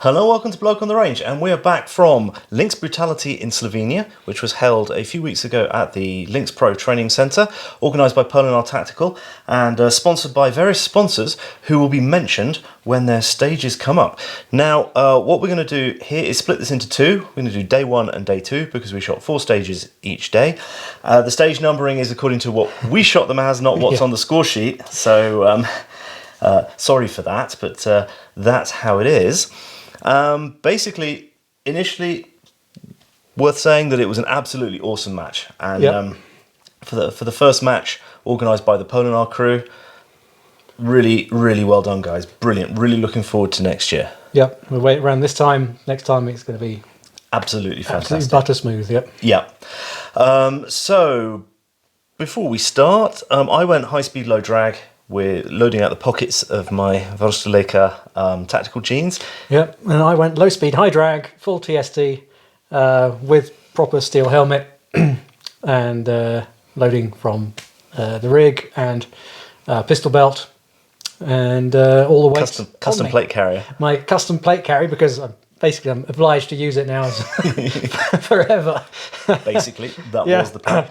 Hello, welcome to Bloke on the Range, and we are back from Lynx Brutality in Slovenia, which was held a few weeks ago at the Lynx Pro Training Centre, organised by Polinar Tactical, and sponsored by various sponsors who will be mentioned when their stages come up. Now, what we're going to do here is split this into two. We're going to do day one and day two, because we shot 4 stages each day. The stage numbering is according to what we shot them as, not what's on the score sheet, so sorry for that, but that's how it is. Basically, initially, worth saying that it was an absolutely awesome match, and for the first match organised by the Polinar crew, really well done, guys. Brilliant. Really looking forward to next year. Yep, we'll wait around this time. Next time it's going to be absolutely fantastic. Absolutely butter smooth. Yep. Yeah. So before we start, I went high speed, low drag. We're loading out the pockets of my Vorstuleka tactical jeans. Yep, and I went low speed, high drag, full TST with proper steel helmet and loading from the rig and pistol belt and all the way. Custom plate carrier. My custom plate carrier, because I'm obliged to use it now forever. Basically, that was the plan.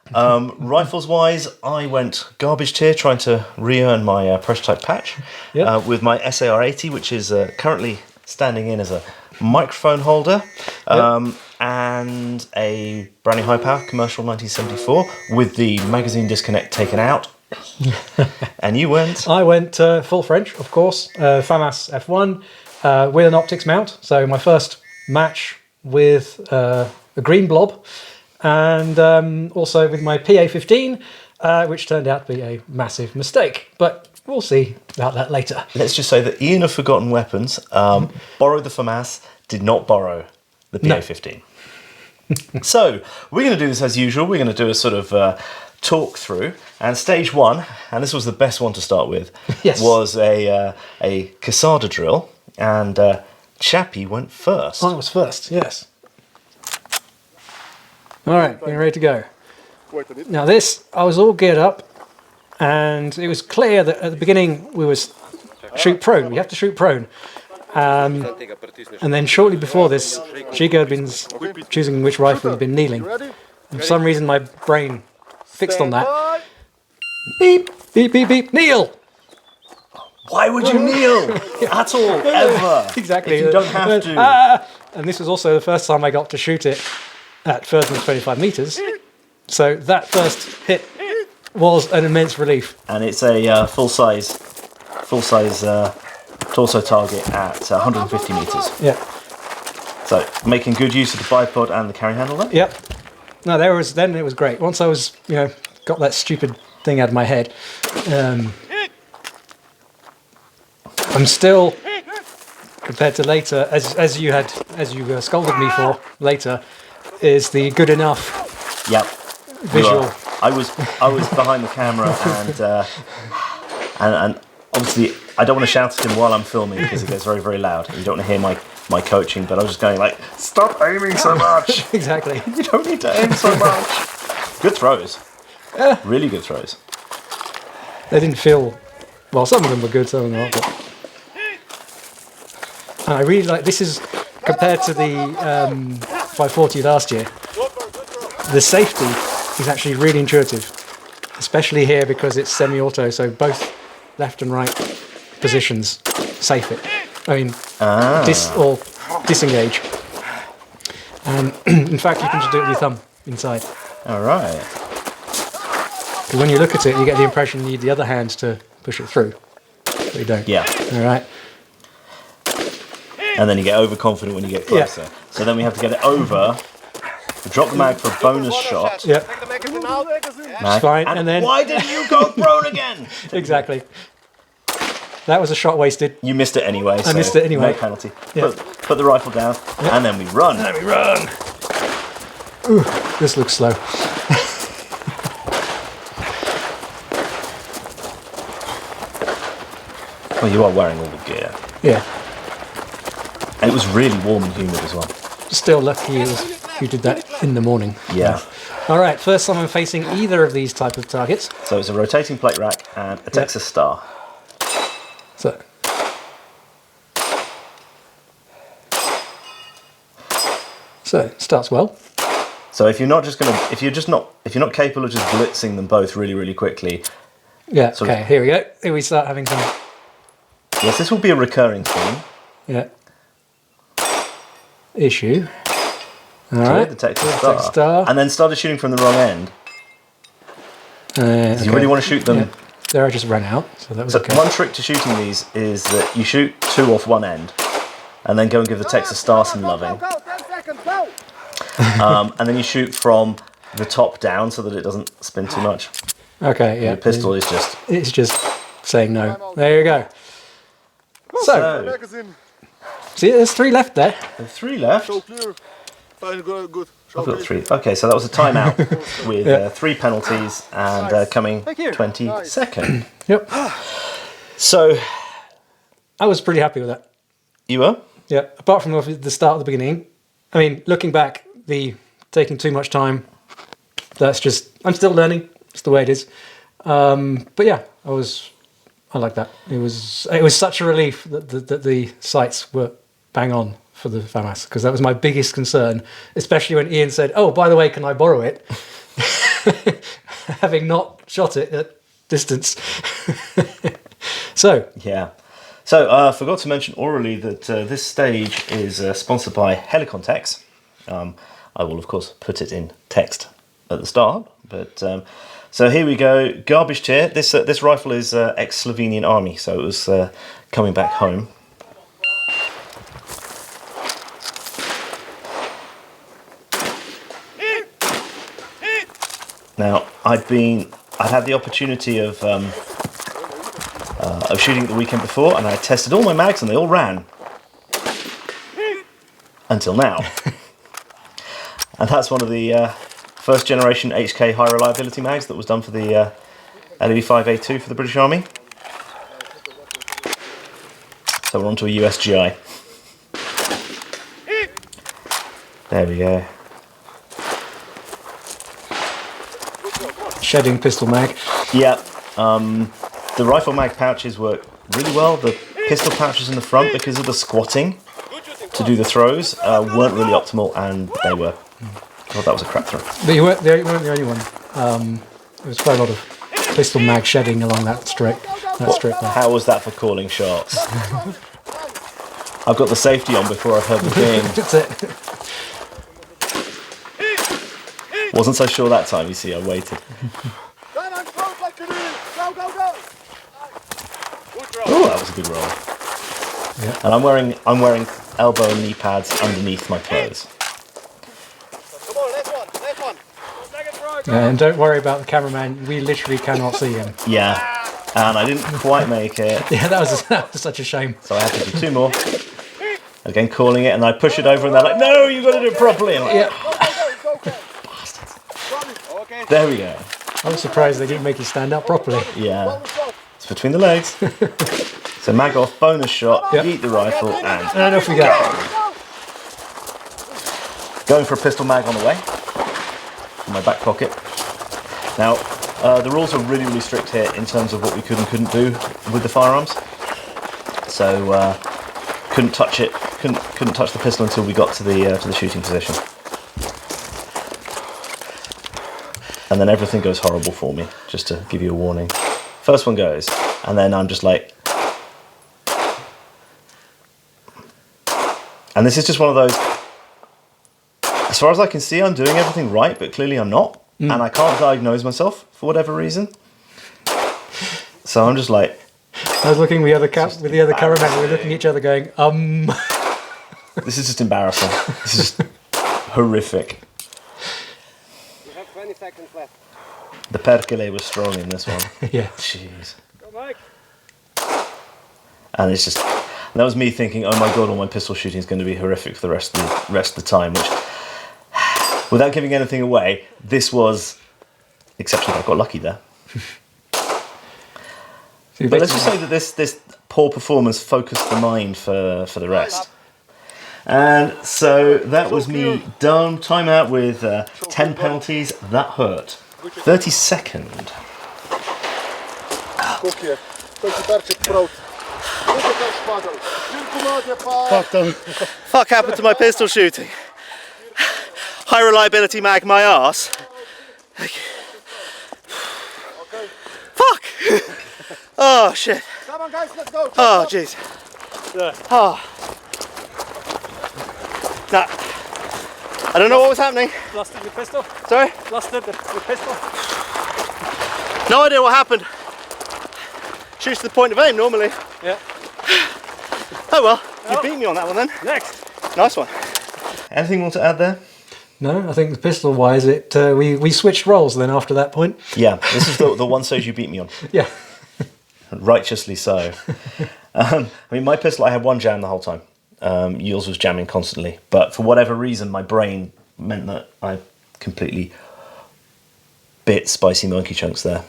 Rifles wise, I went garbage tier, trying to re-earn my prototype patch with my SAR-80, which is currently standing in as a microphone holder, and a Browning High Power commercial 1974 with the magazine disconnect taken out. And you went? I went full French, of course, FAMAS F1 with an optics mount. So my first match with a green blob. And also with my PA-15, which turned out to be a massive mistake. But we'll see about that later. Let's just say that Ian of Forgotten Weapons borrowed the FAMAS, did not borrow the PA-15. No. So we're going to do this as usual. We're going to do a sort of talk through. And stage one, and this was the best one to start with, was a Casada drill. And Chappie went first. I was first, yes. All right, getting ready to go. Now this, I was all geared up, and it was clear that at the beginning we was shoot prone. We have to shoot prone. And then shortly before this, Giga had been choosing which rifle had been kneeling. And for some reason my brain fixed on that. Beep, beep, beep, beep, kneel! Why would you kneel at all, ever? Exactly. If you don't have to. And this was also the first time I got to shoot it at further than 25 metres. So that first hit was an immense relief. And it's a full-size torso target at 150 metres. Yeah. So making good use of the bipod and the carry handle then? Yep. No, then it was great. Once I was, got that stupid thing out of my head. I'm still, compared to later, as you scolded me for later, is the good enough visual. I was behind the camera and obviously I don't want to shout at him while I'm filming because it gets very, very loud. You don't want to hear my coaching, but I was just going like, stop aiming so much. Exactly. You don't need to aim so much. Good throws. Really good throws. They didn't feel, well, some of them were good, some of them not. And I really like, this is compared to the 540 last year, the safety is actually really intuitive, especially here because it's semi-auto, so both left and right positions safe it. I mean, or disengage. And in fact, you can just do it with your thumb inside. All right. Because when you look at it, you get the impression you need the other hand to push it through, but you don't. Yeah. All right. And then you get overconfident when you get closer. Yeah. So then we have to get it over, drop the mag for a bonus shot. Yeah. That's fine. And then why did you go prone again? Exactly. That was a shot wasted. You missed it anyway. I missed it anyway. No penalty. Yeah. Put the rifle down, and then we run. Ooh, this looks slow. Well, you are wearing all the gear. Yeah. And it was really warm and humid as well. Still lucky you did that in the morning. Yeah. All right, first time I'm facing either of these type of targets. So it's a rotating plate rack and a Texas Star. So So it starts well. So if you're not capable of just blitzing them both really, really quickly. Yeah. Okay. Here we go. Here we start having some. Yes, this will be a recurring theme. Yeah. Issue. All so right. Detect star. And then started shooting from the wrong end. Okay. You really want to shoot them. Yeah. There, I just ran out. So that was okay. One trick to shooting these is that you shoot 2 off one end, and then go and give the Texas star some loving. And then you shoot from the top down so that it doesn't spin too much. Okay, yeah. The pistol is just... It's just saying no. There you go. So see, there's 3 left there. There's 3 left? Fine, good. I've got 3. Okay, so that was a timeout with 3 penalties and coming 22nd. Yep. So... I was pretty happy with that. You were? Yeah, apart from the start at the beginning. I mean, looking back, the taking too much time, that's just... I'm still learning. It's the way it is. But yeah, I like that. It was such a relief that the sights were bang on for the FAMAS, because that was my biggest concern, especially when Ian said, "Oh, by the way, can I borrow it?" Having not shot it at distance. So yeah. So I forgot to mention orally that this stage is sponsored by Helicontex. I will of course put it in text at the start, but so here we go. Garbage tier. This rifle is ex-Slovenian army, so it was coming back home. Now I'd had the opportunity of shooting it the weekend before, and I tested all my mags and they all ran until now. And that's one of the first generation HK high reliability mags that was done for the LE5A2 for the British Army. So we're on to a USGI. There we go. shedding pistol mag. Yeah. The rifle mag pouches work really well. The pistol pouches in the front, because of the squatting to do the throws, weren't really optimal, and they were... God, that was a crap throw. But you weren't the only one. There was quite a lot of pistol mag shedding along that strip. How was that for calling shots? I've got the safety on before I've heard the ding. That's it. Wasn't so sure that time, you see, I waited. Oh, that was a good roll. Yeah. And I'm wearing elbow and knee pads underneath my clothes. Come on, last one. Yeah, and don't worry about the cameraman. We literally cannot see him. Yeah, and I didn't quite make it. Yeah, that was such a shame. So I had to do 2 more. Again, calling it, and I push it over, and they're like, "No, you got to do it properly." And I'm like, Yeah. bastards. There we go. I was surprised they didn't make you stand up properly. Yeah, it's between the legs. So mag off, bonus shot, Yep. eat the rifle, and And off we go. going for a pistol mag on the way. In my back pocket. Now, the rules are really, really strict here in terms of what we could and couldn't do with the firearms. So couldn't touch it, couldn't touch the pistol until we got to the shooting position. And then everything goes horrible for me, just to give you a warning. First one goes, and then I'm just like... And this is just one of those... As far as I can see, I'm doing everything right, but clearly I'm not. And I can't diagnose myself for whatever reason. So I'm just like... I was looking with the other cameraman. We were looking at each other, going, This is just embarrassing. This is just horrific. You have 20 seconds left. The perkele was strong in this one. Yeah. Jeez. Go, Mike. And it's just... And that was me thinking, oh my god, all my pistol shooting is going to be horrific for the rest of the time, which... Without giving anything away, this was... Exception, I got lucky there. But let's just say that this poor performance focused the mind for the rest. And so that was me done. Time out with 10 penalties. That hurt. 32nd. Fuck happened to my pistol shooting? high reliability mag my arse. Fuck! Oh shit. Come on guys, let's go. Oh jeez. Oh. Nah. I don't know what was happening. Blasted your pistol? Sorry? Blasted the pistol? No idea what happened. Shoots to the point of aim normally. Yeah. Oh well, you beat me on that one then. Next. Nice one. Anything more to add there? No, I think the pistol wise, we switched roles then after that point. Yeah, this is the one stage you beat me on. Yeah. Righteously so. I mean, my pistol, I had one jam the whole time. Yours was jamming constantly. But for whatever reason, my brain meant that I completely bit spicy monkey chunks there.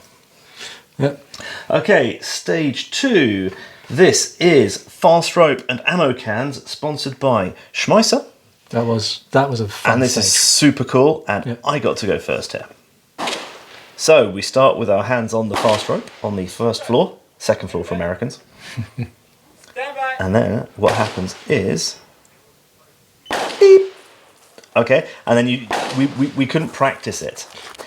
Yep. Okay, stage 2. This is fast rope and ammo cans, sponsored by Schmeisser. That was a fun And this stage. is super cool, and Yep. I got to go first here. So we start with our hands on the fast rope on the first floor, second floor for Americans. And then what happens is, beep. Okay, and then we couldn't practice it.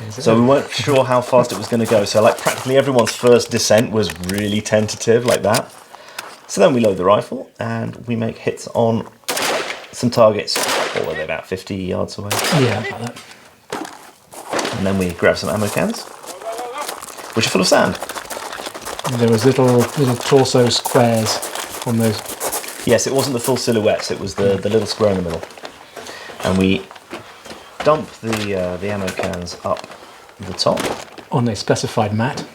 So we weren't sure how fast it was going to go. So like practically everyone's first descent was really tentative like that. So then we load the rifle and we make hits on some targets, what were they, about 50 yards away? Yeah, about that. And then we grab some ammo cans, which are full of sand. And there was little torso squares on those. Yes, it wasn't the full silhouettes, it was the little square in the middle. And we dump the ammo cans up the top. On a specified mat.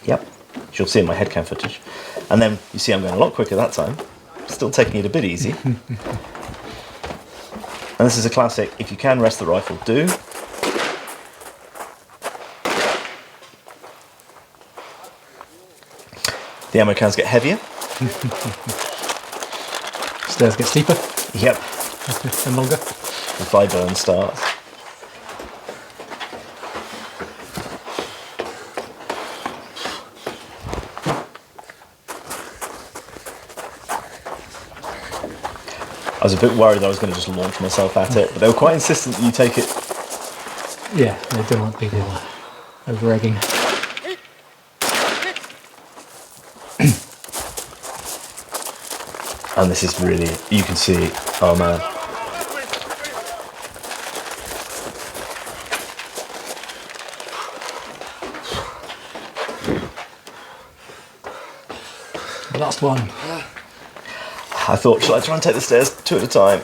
Yep, which you'll see in my headcam footage. And then you see I'm going a lot quicker that time. Still taking it a bit easy. And this is a classic, if you can rest the rifle, do. The ammo cans get heavier. Stairs get steeper Yep, and longer. the fly burn starts. I was a bit worried that I was going to just launch myself at it, but they were quite insistent that you take it. Yeah, they don't want people over-egging. And this is really, you can see, oh man. Last one. I thought, shall I try and take the stairs 2 at a time?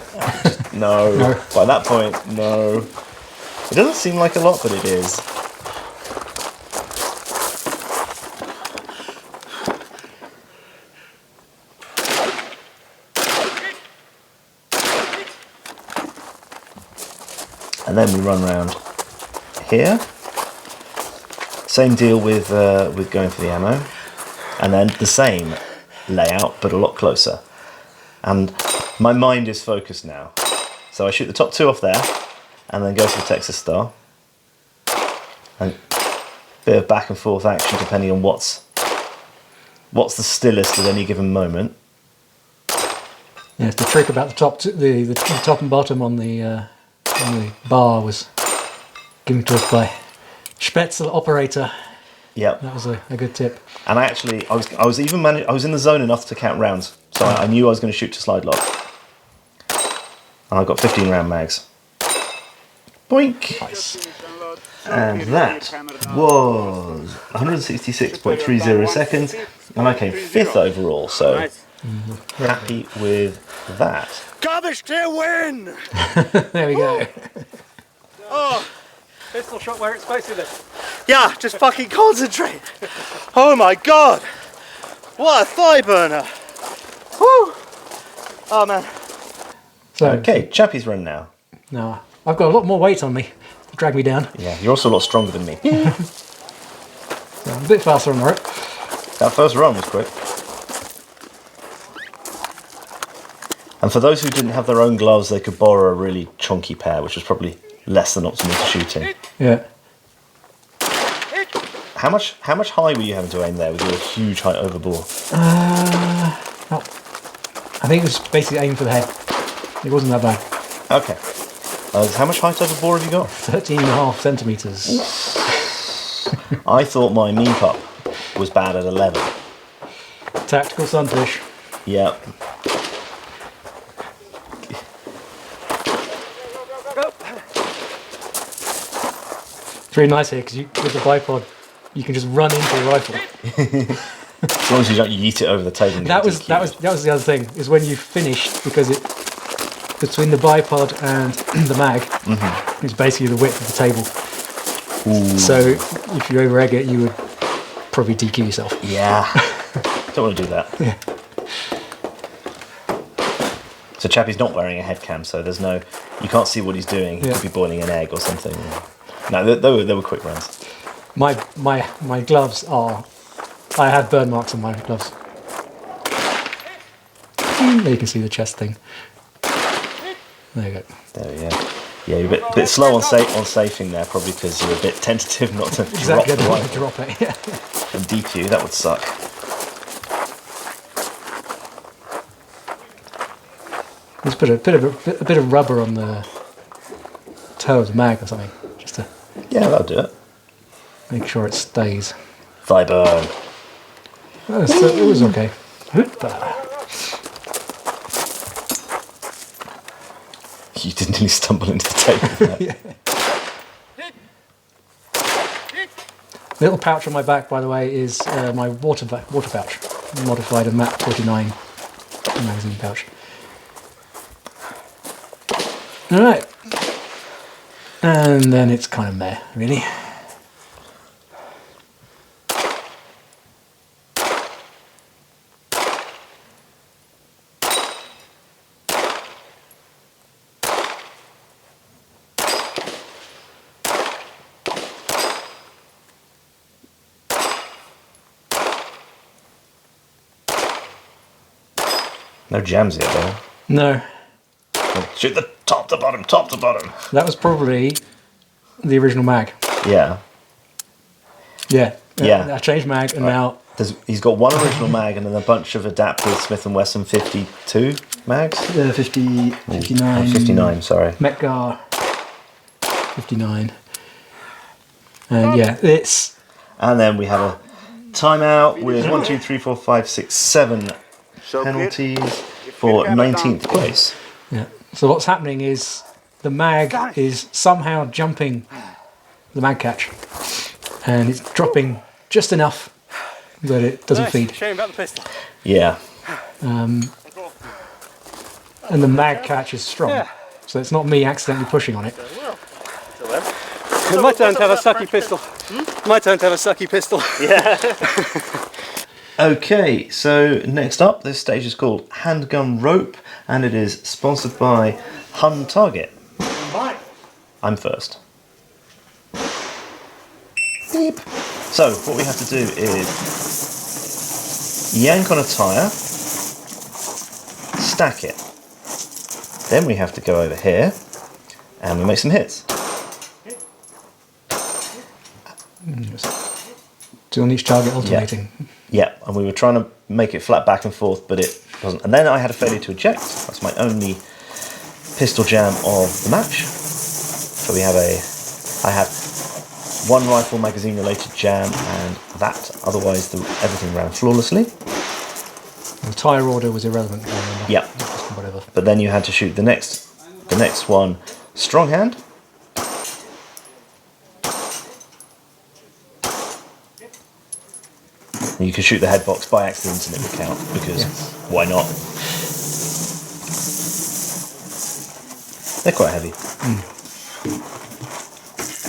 No. No. By that point, no. It doesn't seem like a lot, but it is. And then we run around here. Same deal with going for the ammo. And then the same layout, but a lot closer. And my mind is focused now. So I shoot the top 2 off there, and then go for the Texas Star. And a bit of back and forth action depending on what's the stillest at any given moment. Yeah, the trick about the top, the top and bottom on the bar was given to us by Spätzle operator. Yep. That was a good tip. And I was in the zone enough to count rounds, so I knew I was going to shoot to slide lock. And I got 15 round mags. Boink. Nice. And that was 166.30 seconds, and I came 5th overall. So happy with that. Garbage to win! There we go. Oh, Pistol shot where it's supposed to then. Yeah, just fucking concentrate. Oh my god, what a thigh burner. Woo! Oh man. So, Okay, Chappie's run now. no, I've got a lot more weight on me to drag me down. Yeah, you're also a lot stronger than me. So I'm a bit faster on the rope. That first run was quick. And for those who didn't have their own gloves, they could borrow a really chunky pair, which was probably less than optimal to shoot in. Yeah. How much high were you having to aim there with your huge height over bore? I think it was basically aiming for the head. It wasn't that bad. Okay. How much height over bore have you got? 13.5 centimetres. I thought my mean pup was bad at 11. Tactical sunfish. Yeah. It's really nice here because with the bipod, you can just run into the rifle. As long as you don't yeet it over the table. That was the other thing, is when you finished, because it between the bipod and the mag, it's basically the width of the table. Ooh. So if you over egg it, you would probably DQ yourself. Yeah. Don't want to do that. Yeah. So Chappie's not wearing a head cam, so there's no, you can't see what he's doing. He Yeah. could be boiling an egg or something. No, they were quick runs. My gloves are. I have burn marks on my gloves. There you can see the chest thing. There you go. There we go. Yeah, you're a bit slow on safing there, probably because you're a bit tentative not to Exactly, I drop the don't want to rifle drop it. Yeah. and DQ. That would suck. Let's put a bit of rubber on the toe of the mag or something, just to Yeah, that'll do it. make sure it stays. Viburn. Oh, so it was okay. Hoopa. You didn't nearly stumble into the table. Yeah. Little pouch on my back, by the way, is my water pouch, modified a MAB PA-15 magazine pouch. All right, and then it's kind of meh, really. No jams yet, though. No, Shoot the top to bottom, top to bottom. that was probably the original mag. Yeah. Yeah. Yeah. I changed mag, and now He's got one original mag and then a bunch of adapted Smith & Wesson 52 mags. 50, 59. 59, sorry. Metgar 59. And yeah, it's And then we have a timeout with 1, 2, 3, 4, 5, 6, 7 penalties for 19th place. yeah. So what's happening is the mag is somehow jumping the mag catch, and it's dropping just enough that it doesn't feed. Shame about the pistol. Yeah. And the mag catch is strong, so it's not me accidentally pushing on it. My turn to have a sucky pistol. My turn to have a sucky pistol. Okay, so next up, this stage is called Handgun Rope, and it is sponsored by Hun Target. I'm first. Beep. So, what we have to do is yank on a tyre, stack it. Then we have to go over here, and we make some hits. Two on each target alternating. Yeah, and we were trying to make it flat back and forth, but it wasn't. And then I had a failure to eject. That's my only pistol jam of the match. So I had one rifle magazine related jam and that. Otherwise, everything ran flawlessly. The tyre order was irrelevant. I remember. Yeah. Whatever. But then you had to shoot the next one strong hand. You can shoot the head box by accident and it will count, because why not? They're quite heavy.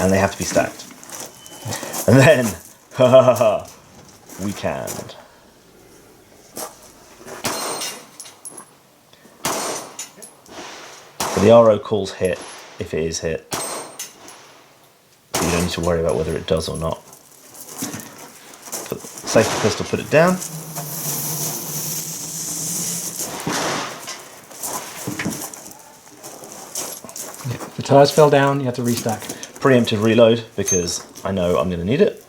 And they have to be stacked. And then, we canned. So the RO calls hit if it is hit. But you don't need to worry about whether it does or not. Safety pistol, put it down. If the tyres fell down, you have to restack. Preemptive reload, because I know I'm going to need it.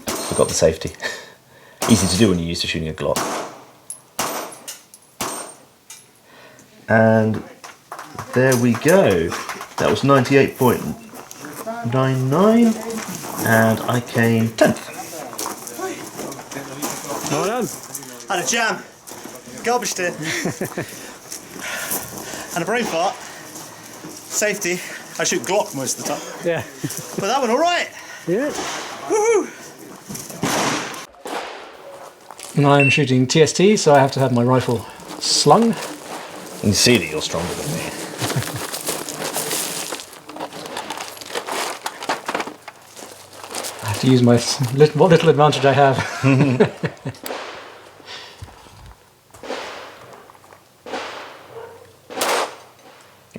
Forgot the safety. Easy to do when you're used to shooting a Glock. And there we go. That was 98.99, and I came 10th. Well done. Had a jam, garbage tin, and a brain fart. Safety. I shoot Glock most of the time. Yeah. But that went alright. Yeah. Woohoo! And I'm shooting TST, so I have to have my rifle slung. You can see that you're stronger than me. I have to use my what little advantage I have.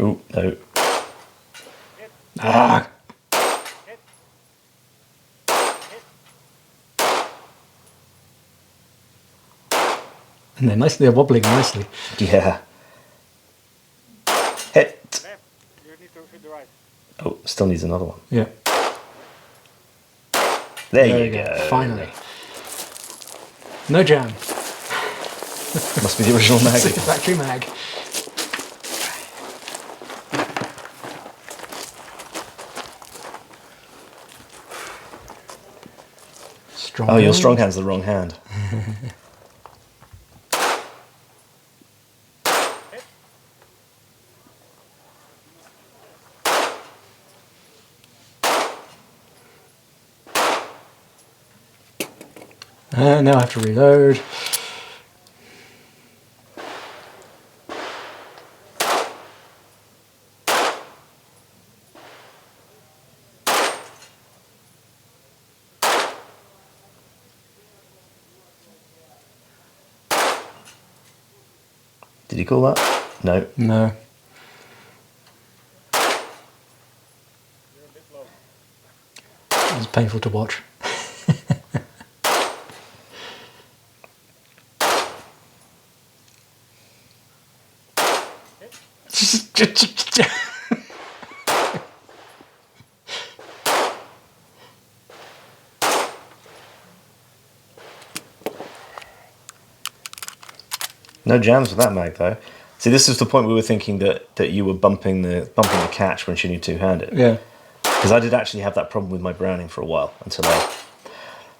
Oh, no. Ah. And they're wobbling nicely. Yeah. Hit. Oh, still needs another one. Yeah. There you go. Finally. No jam. Must be the original mag. Factory mag. Strong Oh, your hand. strong hand's the wrong hand. Now I have to reload. Did you call that? No. No. It was painful to watch. No jams with that mag though. See, this is the point we were thinking that you were bumping the catch when shooting two-handed. Yeah. Because I did actually have that problem with my Browning for a while until I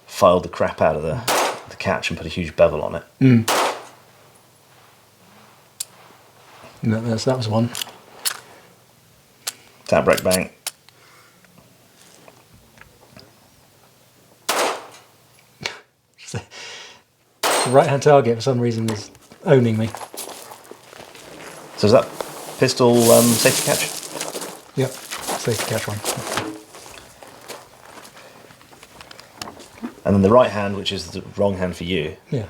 filed the crap out of the catch and put a huge bevel on it. Mm. No, that was one. Tap, break, bang. The right-hand target for some reason is owning me. So is that pistol safety catch? Yep, safety catch one. And then the right hand, which is the wrong hand for you. Yeah.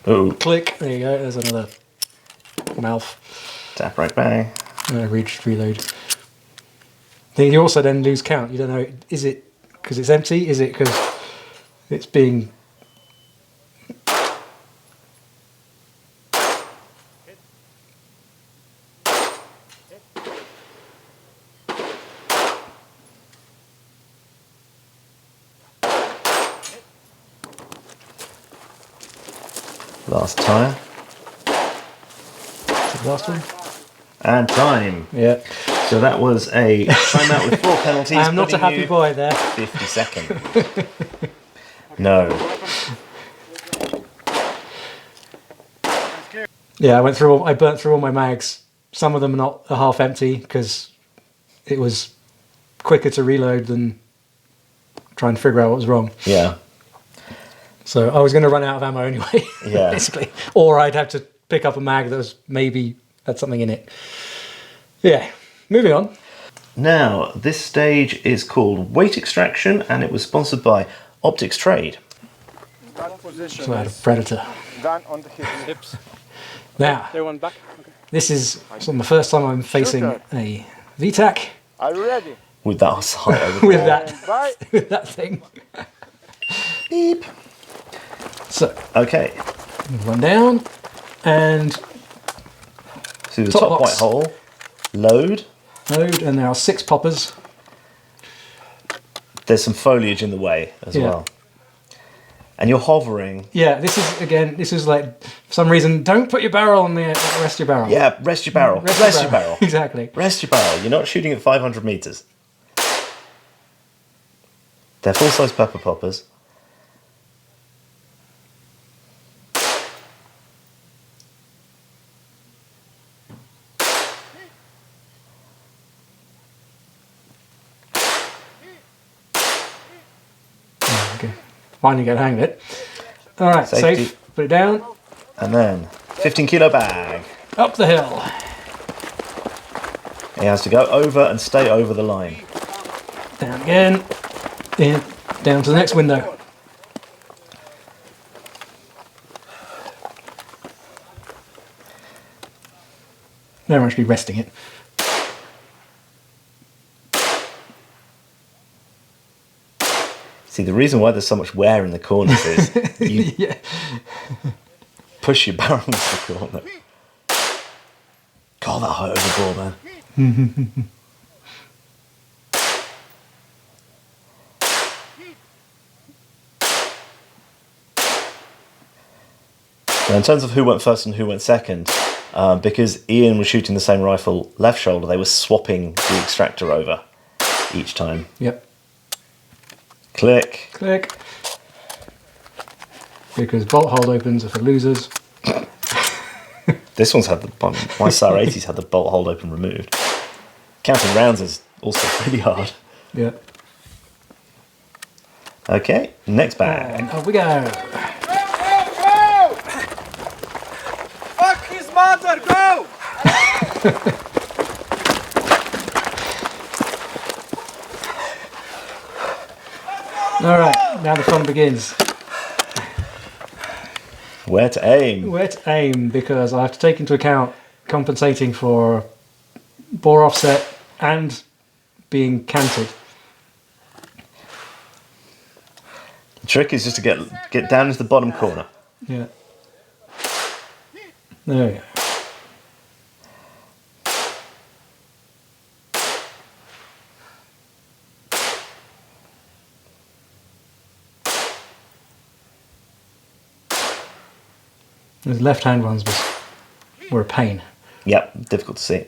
Oh, Click. There you go. There's another mouth. tap, break, bang. And I reload. Then you also then lose count. You don't know. Is it because it's empty? Is it because it's being Last tire. the last one? And time. Yeah. So that was a timeout with 4 penalties. I am not a putting happy you boy there. 50 seconds. No. Yeah, I burnt through all my mags. Some of them are half empty because it was quicker to reload than trying to figure out what was wrong. Yeah. So I was going to run out of ammo anyway, Yeah. basically. Or I'd have to pick up a mag that was maybe had something in it. Yeah, moving on. Now, this stage is called Weight Extraction, and it was sponsored by Optics Trade. That position So I had a is Predator. done on the hips. Now, They one back. Okay. this is sort of my first time I'm facing a VTAC Are you ready? With that sight over the with wall. that Bye. with that thing. Beep. So, Okay. run down and So the Top top box. white hole. Load. load, and there are 6 poppers. There's some foliage in the way as Yeah. well. and you're hovering. Yeah, this is like, for some reason, don't put your barrel on the rest your barrel. Yeah, rest your barrel. Rest your barrel. Exactly. Rest your barrel. You're not shooting at 500 meters. They're full-size pepper poppers. Okay. Finally get the hang of it. All right, Safety. safe. Put it down. And then 15-kilo bag. Up the hill. He has to go over and stay over the line. Down again. In. Down to the next window. Never actually resting it. See, the reason why there's so much wear in the corners is you Yeah. push your barrel into the corner. God, that high overboard, man. Now, in terms of who went first and who went second, because Ian was shooting the same rifle left shoulder, they were swapping the extractor over each time. Yep. Click. Click. Because bolt hold opens are for losers. This one's had my SAR-80's had the bolt hold open removed. Counting rounds is also pretty hard. Yep. Okay, next bag. And off we go. Fuck his mother, go! All right, now the fun begins. Where to aim? Where to aim, because I have to take into account compensating for bore offset and being canted. The trick is just to get down into the bottom corner. Yeah. There we go. Those left-hand ones were a pain. Yep, difficult to see.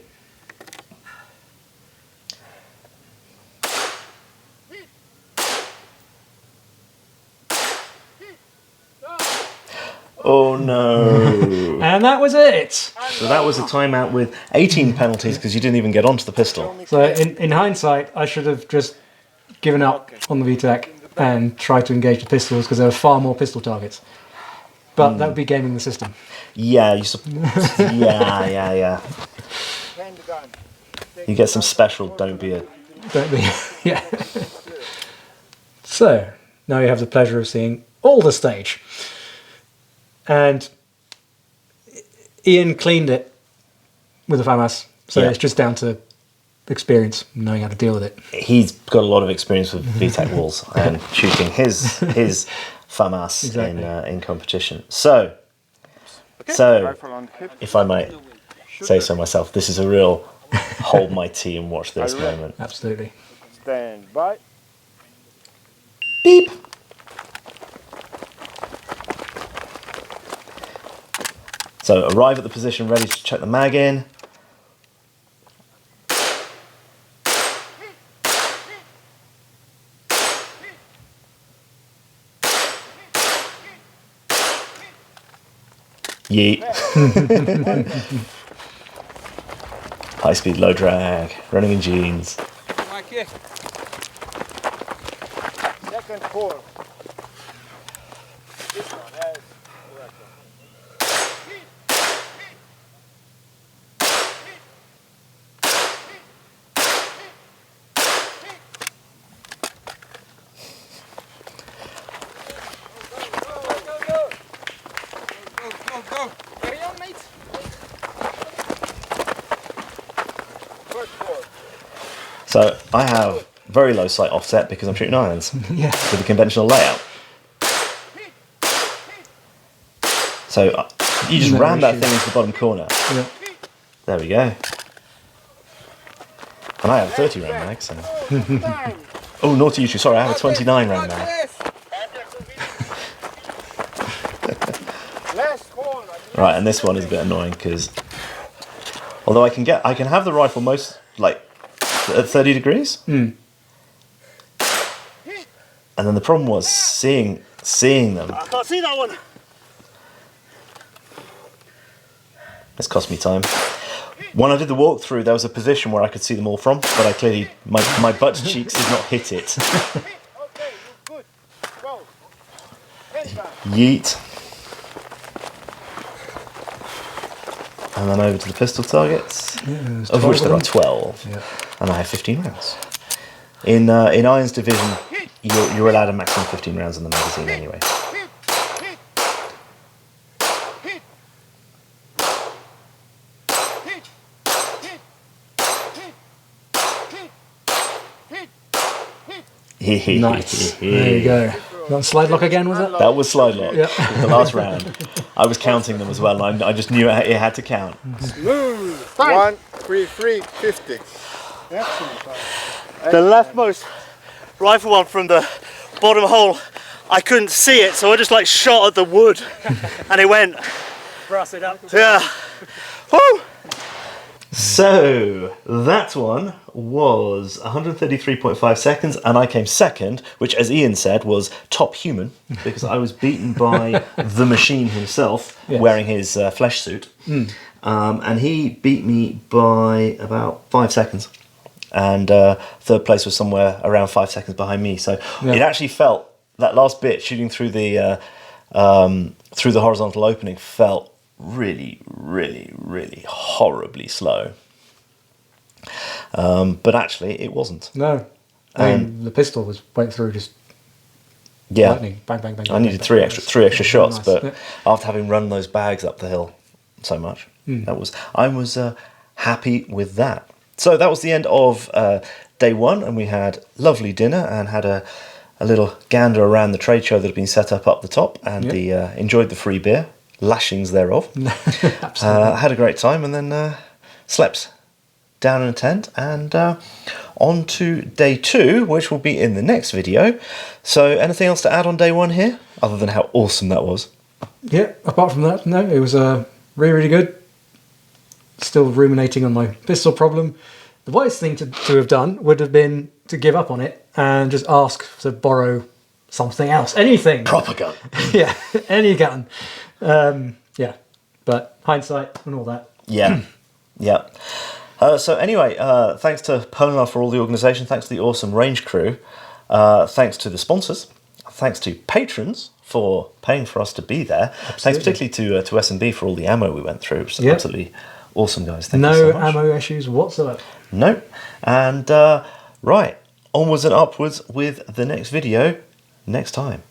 Oh no. And that was it! So that was a timeout with 18 penalties because you didn't even get onto the pistol. So in hindsight, I should have just given up on the VTAC and tried to engage the pistols because there were far more pistol targets. But that would be gaming the system. Yeah, yeah. Handgun. You get some special don't be a... Don't be, yeah. So, now you have the pleasure of seeing all the stage. And Ian cleaned it with a FAMAS, so Yeah. it's just down to experience, knowing how to deal with it. He's got a lot of experience with VTAC walls and shooting his FAMAS Exactly. in competition. So, Rifle on hip. if I might say so myself, this is a real hold my tea and watch this moment. Absolutely. Stand by. Beep! So arrive at the position ready to check the mag in. Yeet. High speed, low drag, running in jeans. Second four. This one has correct. Go. Carry on, mate. First four. So I have very low sight offset because I'm shooting irons Yeah. with a conventional layout. So you just No ram that issue. thing into the bottom corner. Yeah. There we go. And I have a 30 round mag, so... Oh, naughty issue. Sorry, I have a 29 round mag. Right, and this one is a bit annoying because although I can have the rifle most like at 30 degrees. And then the problem was seeing them. I can't see that one. It's cost me time. When I did the walkthrough, there was a position where I could see them all from, but I clearly my butt cheeks did not hit it. Okay, good. Go. Handgun. Yeet. And then over to the pistol targets, of which there are 12, and I have 15 rounds. In Iron's division, you're allowed a maximum 15 rounds in the magazine anyway. Nice. There you go. That slide lock again, was it? That was slide lock. Yeah. The last round. I was counting them as well, and I just knew it had to count. Smooth. 1, 3, 3, 50. The leftmost rifle one from the bottom hole, I couldn't see it, so I just like shot at the wood, and it went. Brass it up. Yeah. Woo! So that one was 133.5 seconds, and I came second, which, as Ian said, was top human because I was beaten by the machine himself, wearing his flesh suit, and he beat me by about 5 seconds. And third place was somewhere around 5 seconds behind me. So it actually felt that last bit shooting through the horizontal opening felt really, really, really horribly slow. But actually, it wasn't. No, I mean the pistol went through just lightning, bang, bang, bang. I needed bang, three extra shots, nice. but after having run those bags up the hill so much, I was happy with that. So that was the end of day one, and we had lovely dinner and had a little gander around the trade show that had been set up the top, and enjoyed the free beer, lashings thereof. Had a great time, and then slept down in a tent, and on to day two, which will be in the next video. So anything else to add on day one here, other than how awesome that was? Yeah, apart from that, no, it was really, really good. Still ruminating on my pistol problem. The wisest thing to have done would have been to give up on it and just ask to borrow something else, anything. Proper gun. Yeah, any gun. Yeah, but hindsight and all that. Yeah, yeah. So anyway, thanks to Polar for all the organisation, thanks to the awesome range crew, thanks to the sponsors, thanks to patrons for paying for us to be there, thanks particularly to S&B for all the ammo we went through. It was absolutely awesome, guys. Thank you so much. No ammo issues whatsoever. No. And right, onwards and upwards with the next video next time.